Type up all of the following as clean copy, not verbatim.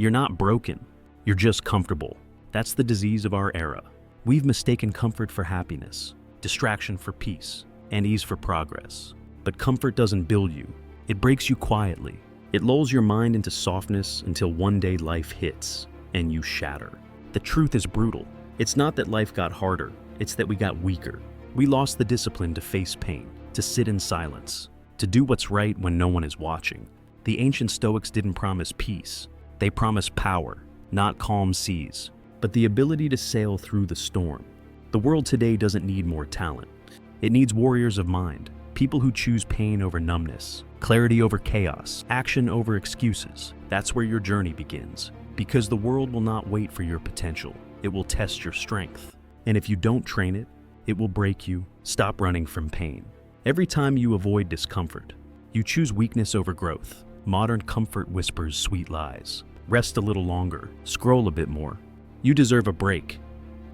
You're not broken. You're just comfortable. That's the disease of our era. We've mistaken comfort for happiness, distraction for peace, and ease for progress. But comfort doesn't build you. It breaks you quietly. It lulls your mind into softness until one day life hits and you shatter. The truth is brutal. It's not that life got harder, it's that we got weaker. We lost the discipline to face pain, to sit in silence, to do what's right when no one is watching. The ancient Stoics didn't promise peace. They promised power, not calm seas, but the ability to sail through the storm. The world today doesn't need more talent. It needs warriors of mind, people who choose pain over numbness, clarity over chaos, action over excuses. That's where your journey begins, because the world will not wait for your potential. It will test your strength. And if you don't train it, it will break you. Stop running from pain. Every time you avoid discomfort, you choose weakness over growth. Modern comfort whispers sweet lies. Rest a little longer, scroll a bit more. You deserve a break.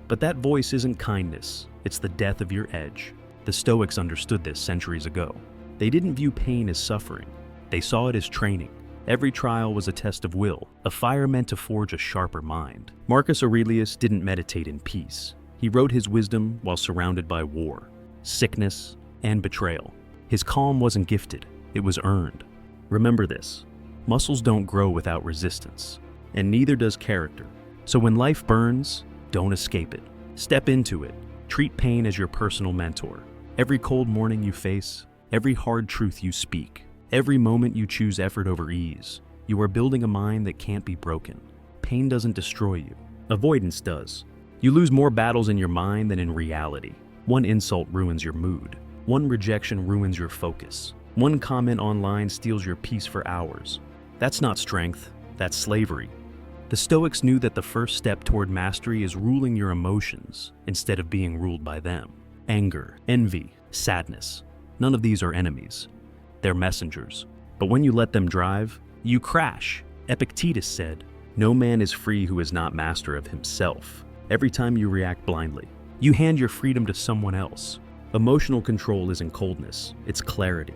But that voice isn't kindness, it's the death of your edge. The Stoics understood this centuries ago. They didn't view pain as suffering. They saw it as training. Every trial was a test of will, a fire meant to forge a sharper mind. Marcus Aurelius didn't meditate in peace. He wrote his wisdom while surrounded by war, sickness, and betrayal. His calm wasn't gifted, it was earned. Remember this, muscles don't grow without resistance, and neither does character. So when life burns, don't escape it. Step into it. Treat pain as your personal mentor. Every cold morning you face, every hard truth you speak, every moment you choose effort over ease, you are building a mind that can't be broken. Pain doesn't destroy you. Avoidance does. You lose more battles in your mind than in reality. One insult ruins your mood. One rejection ruins your focus. One comment online steals your peace for hours. That's not strength, that's slavery. The Stoics knew that the first step toward mastery is ruling your emotions instead of being ruled by them. Anger, envy, sadness. None of these are enemies. They're messengers. But when you let them drive, you crash. Epictetus said, "No man is free who is not master of himself." Every time you react blindly, you hand your freedom to someone else. Emotional control isn't coldness, it's clarity.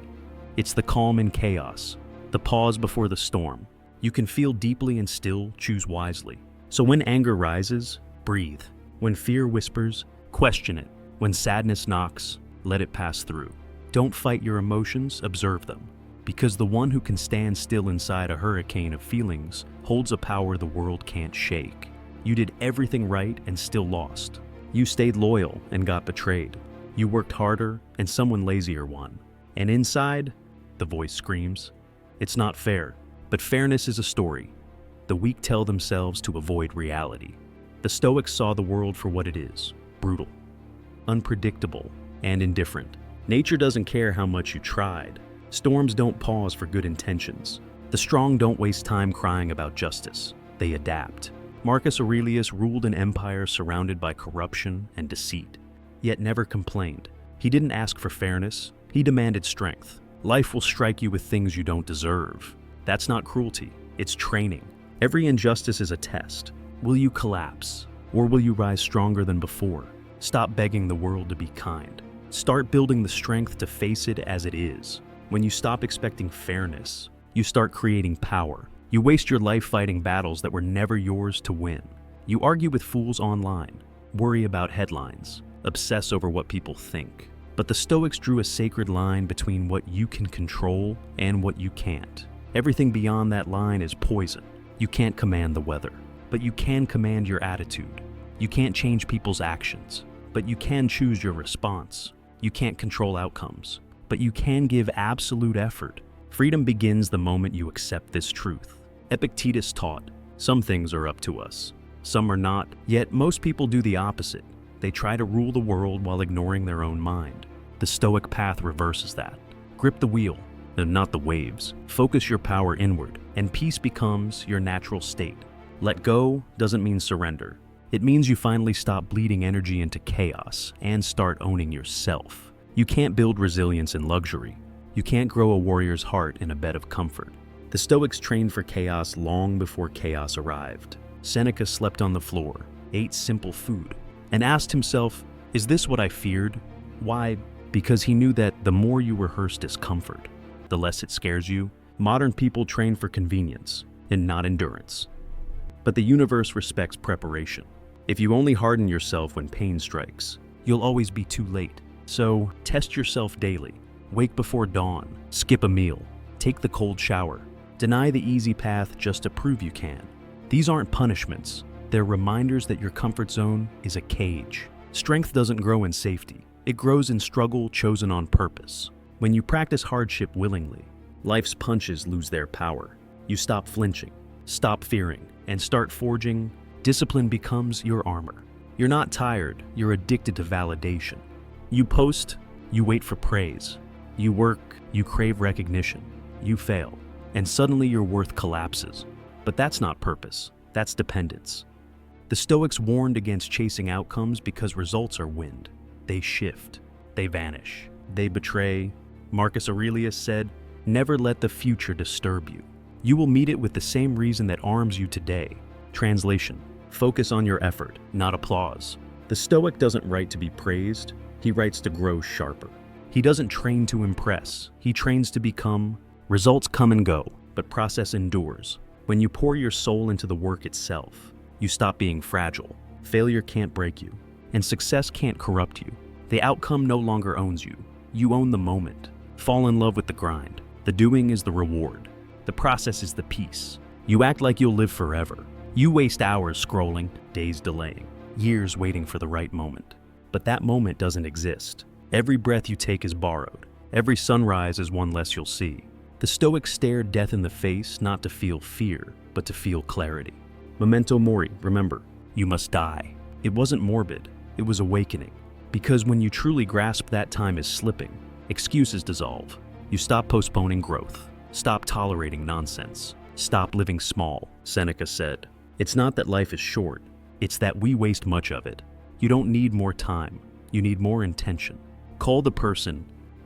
It's the calm in chaos, the pause before the storm. You can feel deeply and still choose wisely. So when anger rises, breathe. When fear whispers, question it. When sadness knocks, let it pass through. Don't fight your emotions, observe them. Because the one who can stand still inside a hurricane of feelings holds a power the world can't shake. You did everything right and still lost. You stayed loyal and got betrayed. You worked harder and someone lazier won. And inside, the voice screams, "It's not fair." But fairness is a story. The weak tell themselves to avoid reality. The Stoics saw the world for what it is, brutal, unpredictable, and indifferent. Nature doesn't care how much you tried. Storms don't pause for good intentions. The strong don't waste time crying about justice. They adapt. Marcus Aurelius ruled an empire surrounded by corruption and deceit, yet never complained. He didn't ask for fairness, he demanded strength. Life will strike you with things you don't deserve. That's not cruelty, it's training. Every injustice is a test. Will you collapse, or will you rise stronger than before? Stop begging the world to be kind. Start building the strength to face it as it is. When you stop expecting fairness, you start creating power. You waste your life fighting battles that were never yours to win. You argue with fools online, worry about headlines, obsess over what people think. But the Stoics drew a sacred line between what you can control and what you can't. Everything beyond that line is poison. You can't command the weather, but you can command your attitude. You can't change people's actions, but you can choose your response. You can't control outcomes, but you can give absolute effort. Freedom begins the moment you accept this truth. Epictetus taught, some things are up to us, some are not, yet most people do the opposite. They try to rule the world while ignoring their own mind. The Stoic path reverses that. Grip the wheel, and not the waves. Focus your power inward, and peace becomes your natural state. Let go doesn't mean surrender. It means you finally stop bleeding energy into chaos and start owning yourself. You can't build resilience in luxury. You can't grow a warrior's heart in a bed of comfort. The Stoics trained for chaos long before chaos arrived. Seneca slept on the floor, ate simple food, and asked himself, "Is this what I feared?" Why? Because he knew that the more you rehearse discomfort, the less it scares you. Modern people train for convenience and not endurance. but the universe respects preparation. If you only harden yourself when pain strikes, you'll always be too late. So, test yourself daily. Wake before dawn, skip a meal, take the cold shower, deny the easy path just to prove you can. These aren't punishments, they're reminders that your comfort zone is a cage. Strength doesn't grow in safety, it grows in struggle chosen on purpose. When you practice hardship willingly, life's punches lose their power. You stop flinching, stop fearing, and start forging. Discipline becomes your armor. You're not tired, you're addicted to validation. You post, you wait for praise. You work, you crave recognition. You fail, and suddenly your worth collapses. But that's not purpose, that's dependence. The Stoics warned against chasing outcomes because results are wind. They shift, they vanish, they betray. Marcus Aurelius said, "Never let the future disturb you. You will meet it with the same reason that arms you today." Translation: focus on your effort, not applause. The Stoic doesn't write to be praised, he writes to grow sharper. He doesn't train to impress, he trains to become. Results come and go, but process endures. When you pour your soul into the work itself, you stop being fragile. Failure can't break you, and success can't corrupt you. The outcome no longer owns you. You own the moment. Fall in love with the grind. The doing is the reward. The process is the peace. You act like you'll live forever. You waste hours scrolling, days delaying, years waiting for the right moment. But that moment doesn't exist. Every breath you take is borrowed. Every sunrise is one less you'll see. The Stoics stared death in the face not to feel fear, but to feel clarity. Memento mori, remember, you must die. It wasn't morbid, it was awakening. Because when you truly grasp that time is slipping, excuses dissolve. You stop postponing growth. Stop tolerating nonsense. Stop living small, Seneca said. It's not that life is short, it's that we waste much of it. You don't need more time, you need more intention. Call the person,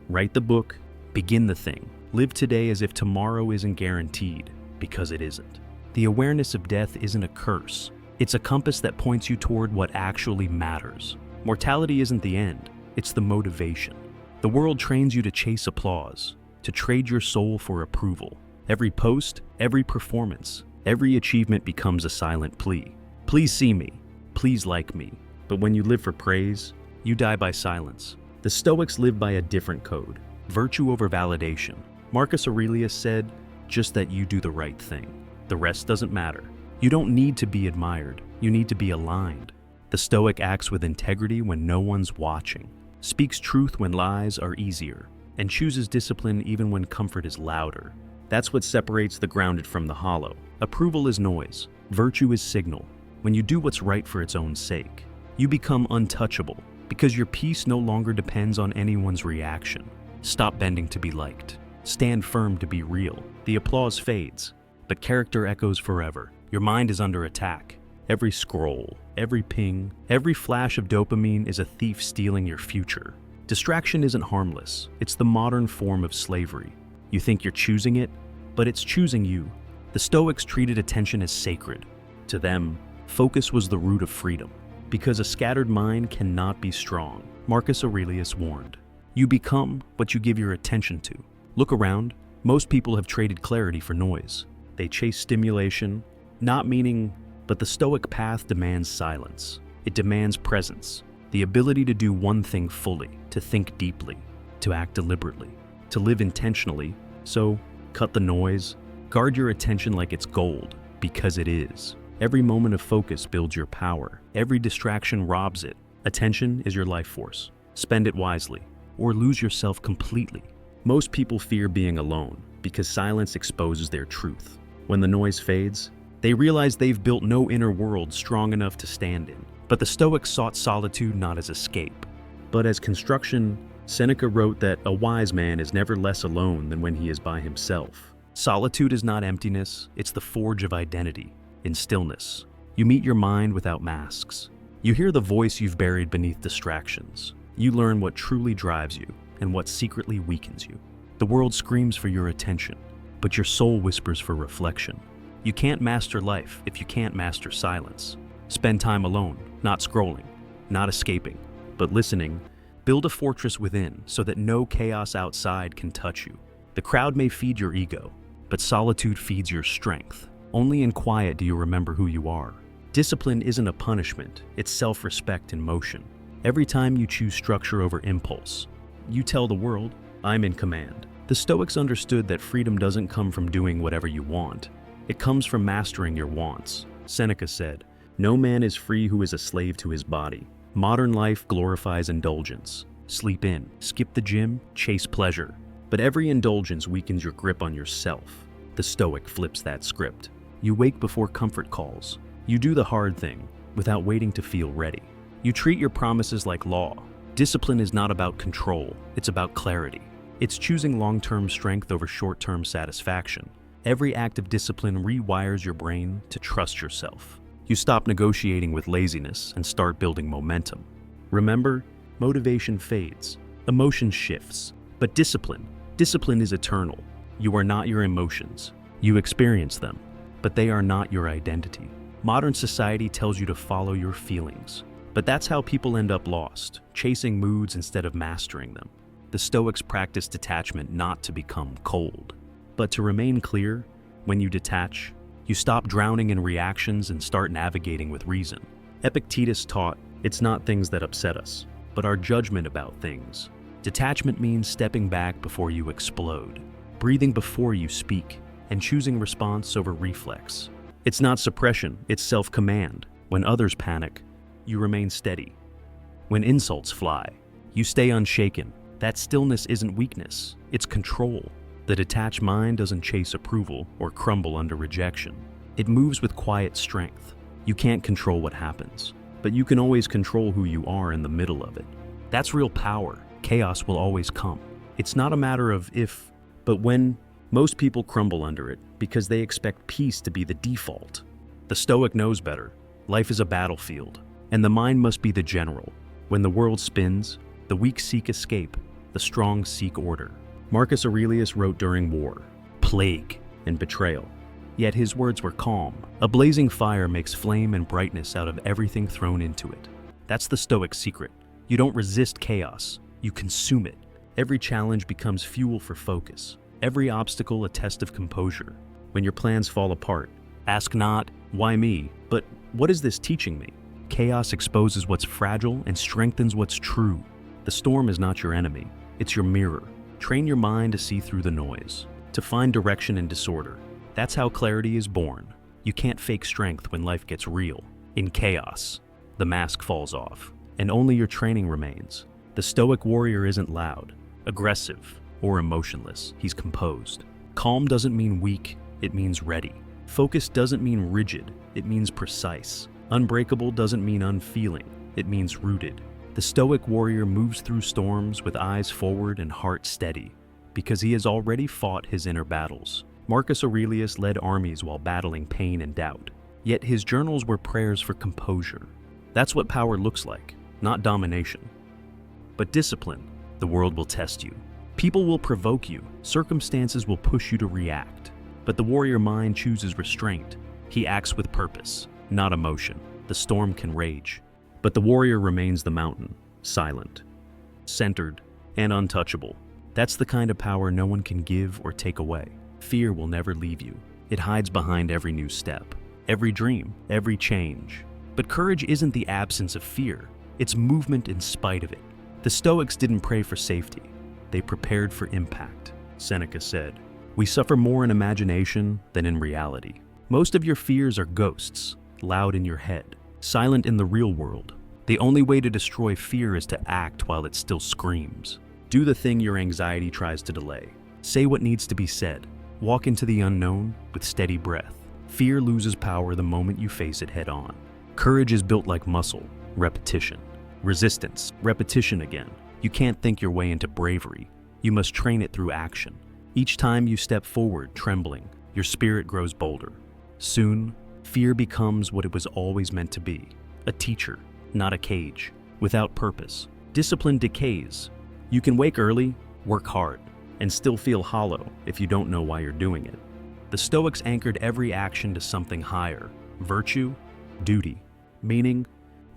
write the book, begin the thing. Live today as if tomorrow isn't guaranteed, because it isn't. The awareness of death isn't a curse. It's a compass that points you toward what actually matters. Mortality isn't the end, it's the motivation. The world trains you to chase applause, to trade your soul for approval. Every post, every performance, every achievement becomes a silent plea. Please see me, please like me. But when you live for praise, you die by silence. The Stoics live by a different code, virtue over validation. Marcus Aurelius said, just that you do the right thing. The rest doesn't matter. You don't need to be admired, you need to be aligned. The Stoic acts with integrity when no one's watching, speaks truth when lies are easier, and chooses discipline even when comfort is louder. That's what separates the grounded from the hollow. Approval is noise, virtue is signal. When you do what's right for its own sake, you become untouchable, because your peace no longer depends on anyone's reaction. Stop bending to be liked. Stand firm to be real. The applause fades, but character echoes forever. Your mind is under attack. Every scroll, every ping, every flash of dopamine is a thief stealing your future. Distraction isn't harmless. It's the modern form of slavery. You think you're choosing it, but it's choosing you. The Stoics treated attention as sacred. To them, focus was the root of freedom. Because a scattered mind cannot be strong, Marcus Aurelius warned. You become what you give your attention to. Look around. Most people have traded clarity for noise. They chase stimulation, not meaning, but the Stoic path demands silence. It demands presence, the ability to do one thing fully, to think deeply, to act deliberately, to live intentionally. So, cut the noise, guard your attention like it's gold, because it is. Every moment of focus builds your power. Every distraction robs it. Attention is your life force. Spend it wisely, or lose yourself completely. Most people fear being alone because silence exposes their truth. When the noise fades, they realize they've built no inner world strong enough to stand in. But the Stoics sought solitude not as escape, but as construction. Seneca wrote that a wise man is never less alone than when he is by himself. Solitude is not emptiness, it's the forge of identity. In stillness, you meet your mind without masks. You hear the voice you've buried beneath distractions. You learn what truly drives you and what secretly weakens you. The world screams for your attention, but your soul whispers for reflection. You can't master life if you can't master silence. Spend time alone, not scrolling, not escaping, but listening. Build a fortress within so that no chaos outside can touch you. The crowd may feed your ego, but solitude feeds your strength. Only in quiet do you remember who you are. Discipline isn't a punishment, it's self-respect in motion. Every time you choose structure over impulse, you tell the world, I'm in command. The Stoics understood that freedom doesn't come from doing whatever you want. It comes from mastering your wants. Seneca said, "No man is free who is a slave to his body." Modern life glorifies indulgence. Sleep in, skip the gym, chase pleasure. But every indulgence weakens your grip on yourself. The Stoic flips that script. You wake before comfort calls. You do the hard thing without waiting to feel ready. You treat your promises like law. Discipline is not about control, it's about clarity. It's choosing long-term strength over short-term satisfaction. Every act of discipline rewires your brain to trust yourself. You stop negotiating with laziness and start building momentum. Remember, motivation fades, emotion shifts, but discipline is eternal. You are not your emotions. You experience them, but they are not your identity. Modern society tells you to follow your feelings, but that's how people end up lost, chasing moods instead of mastering them. The Stoics practice detachment not to become cold, but to remain clear. When you detach, you stop drowning in reactions and start navigating with reason. Epictetus taught, it's not things that upset us, but our judgment about things. Detachment means stepping back before you explode, breathing before you speak, and choosing response over reflex. It's not suppression, it's self-command. When others panic, you remain steady. When insults fly, you stay unshaken. That stillness isn't weakness, it's control. The detached mind doesn't chase approval or crumble under rejection. It moves with quiet strength. You can't control what happens, but you can always control who you are in the middle of it. That's real power. Chaos will always come. It's not a matter of if, but when. Most people crumble under it because they expect peace to be the default. The Stoic knows better. Life is a battlefield, and the mind must be the general. When the world spins, the weak seek escape, the strong seek order. Marcus Aurelius wrote during war, plague and betrayal. Yet his words were calm. A blazing fire makes flame and brightness out of everything thrown into it. That's the Stoic secret. You don't resist chaos, you consume it. Every challenge becomes fuel for focus. Every obstacle a test of composure. When your plans fall apart, ask not, why me, but what is this teaching me? Chaos exposes what's fragile and strengthens what's true. The storm is not your enemy, it's your mirror. Train your mind to see through the noise, to find direction in disorder. That's how clarity is born. You can't fake strength when life gets real. In chaos, the mask falls off, and only your training remains. The Stoic warrior isn't loud, aggressive, or emotionless. He's composed. Calm doesn't mean weak, it means ready. Focus doesn't mean rigid, it means precise. Unbreakable doesn't mean unfeeling, it means rooted. The Stoic warrior moves through storms with eyes forward and heart steady, because he has already fought his inner battles. Marcus Aurelius led armies while battling pain and doubt, yet his journals were prayers for composure. That's what power looks like, not domination. But discipline, the world will test you. People will provoke you, circumstances will push you to react. But the warrior mind chooses restraint. He acts with purpose, not emotion. The storm can rage, but the warrior remains the mountain, silent, centered, and untouchable. That's the kind of power no one can give or take away. Fear will never leave you. It hides behind every new step, every dream, every change. But courage isn't the absence of fear, it's movement in spite of it. The Stoics didn't pray for safety. They prepared for impact. Seneca said, "We suffer more in imagination than in reality." Most of your fears are ghosts, loud in your head, silent in the real world. The only way to destroy fear is to act while it still screams. Do the thing your anxiety tries to delay. Say what needs to be said. Walk into the unknown with steady breath. Fear loses power the moment you face it head on. Courage is built like muscle, repetition. Resistance, repetition again. You can't think your way into bravery. You must train it through action. Each time you step forward trembling, your spirit grows bolder. Soon, fear becomes what it was always meant to be, a teacher, not a cage. Without purpose, discipline decays. You can wake early, work hard, and still feel hollow if you don't know why you're doing it. The Stoics anchored every action to something higher, virtue, duty, meaning.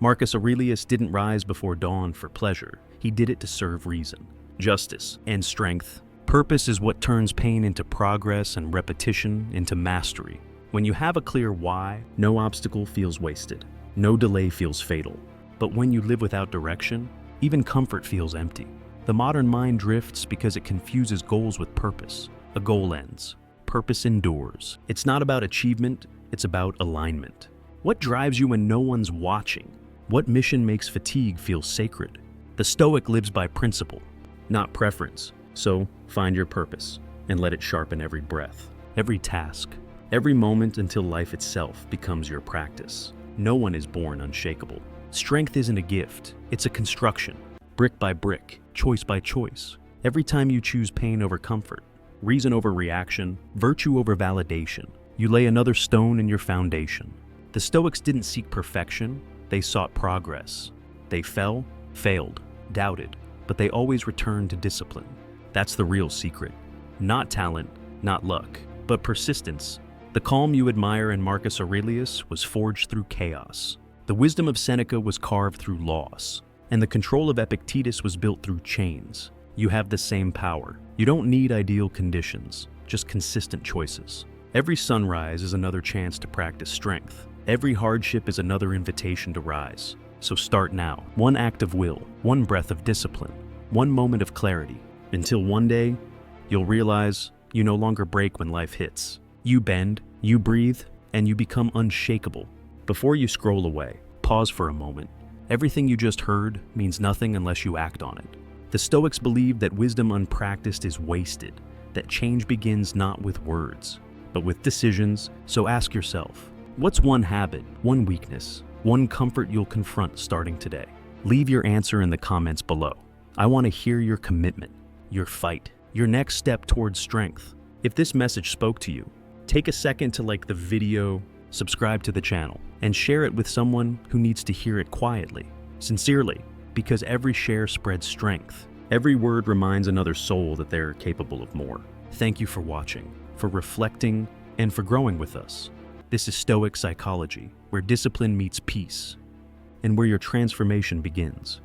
Marcus Aurelius didn't rise before dawn for pleasure. He did it to serve reason, justice, and strength. Purpose is what turns pain into progress and repetition into mastery. When you have a clear why, no obstacle feels wasted. No delay feels fatal. But when you live without direction, even comfort feels empty. The modern mind drifts because it confuses goals with purpose. A goal ends. Purpose endures. It's not about achievement, it's about alignment. What drives you when no one's watching? What mission makes fatigue feel sacred? The Stoic lives by principle, not preference. So, find your purpose and let it sharpen every breath, every task, every moment until life itself becomes your practice. No one is born unshakable. Strength isn't a gift, it's a construction. Brick by brick, choice by choice. Every time you choose pain over comfort, reason over reaction, virtue over validation, you lay another stone in your foundation. The Stoics didn't seek perfection, they sought progress. They fell, failed, doubted, but they always returned to discipline. That's the real secret. Not talent, not luck, but persistence. The calm you admire in Marcus Aurelius was forged through chaos. The wisdom of Seneca was carved through loss. And the control of Epictetus was built through chains. You have the same power. You don't need ideal conditions, just consistent choices. Every sunrise is another chance to practice strength. Every hardship is another invitation to rise. So start now. One act of will, one breath of discipline, one moment of clarity. Until one day, you'll realize you no longer break when life hits. You bend, you breathe, and you become unshakable. Before you scroll away, pause for a moment. Everything you just heard means nothing unless you act on it. The Stoics believed that wisdom unpracticed is wasted, that change begins not with words, but with decisions. So ask yourself, what's one habit, one weakness, one comfort you'll confront starting today? Leave your answer in the comments below. I want to hear your commitment, your fight, your next step towards strength. If this message spoke to you, take a second to like the video, subscribe to the channel, and share it with someone who needs to hear it quietly, sincerely, because every share spreads strength. Every word reminds another soul that they're capable of more. Thank you for watching, for reflecting, and for growing with us. This is Stoic Psychology, where discipline meets peace, and where your transformation begins.